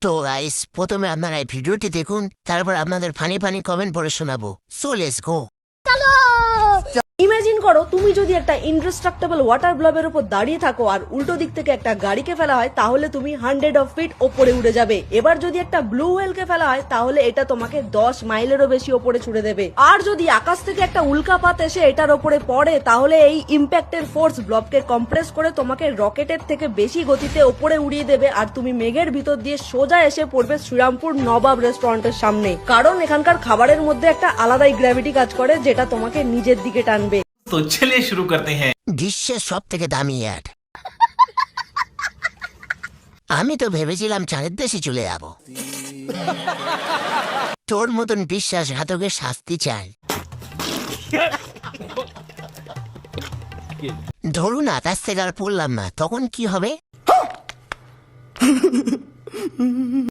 তো গাইস, প্রথমে আপনারা এই ভিডিওটি দেখুন, তারপর আপনাদের ফানি ফানি কমেন্ট পড়ে শোনাবো। So let's go. ইমাজিন করো তুমি যদি একটা ইনডেস্ট্রাক্টেবল ওয়াটার ব্লবের উপর দাঁড়িয়ে থাকো আর উল্টো দিক থেকে একটা গাড়িকে ফেলা হয়, তাহলে তুমি 100 ফিট ওপরে উড়ে যাবে। এবার যদি একটা ব্লু হোয়েলকে ফেলা হয়, তাহলে এটা তোমাকে 10 মাইলেরও বেশি ওপরে ছুড়ে দেবে। আর যদি আকাশ থেকে একটা উল্কাপাত এসে এটার ওপরে পড়ে, তাহলে এই ইম্প্যাক্টের ফোর্স ব্লবকে কম্প্রেস করে তোমাকে রকেটের থেকে বেশি গতিতে ওপরে উড়িয়ে দেবে, আর তুমি মেঘের ভিতর দিয়ে সোজা এসে পড়বে শ্রীরামপুর নবাব রেস্টুরেন্টের সামনে। কারণ এখানকার খাবারের মধ্যে একটা আলাদাই গ্র্যাভিটি কাজ করে, যেটা তোমাকে নিজের দিকে টানবে। तो चलिए शुरू करते हैं। বিশ্বের সব থেকে দামি অ্যাড। আমি তো ভেবেছিলাম চাঁদের দেশে চলে যাব। তোর মতন বিশ্বাসঘাতকের শাস্তি চাই। ধরুন আকাশ থেকে আর পড়লাম না, তখন কি হবে?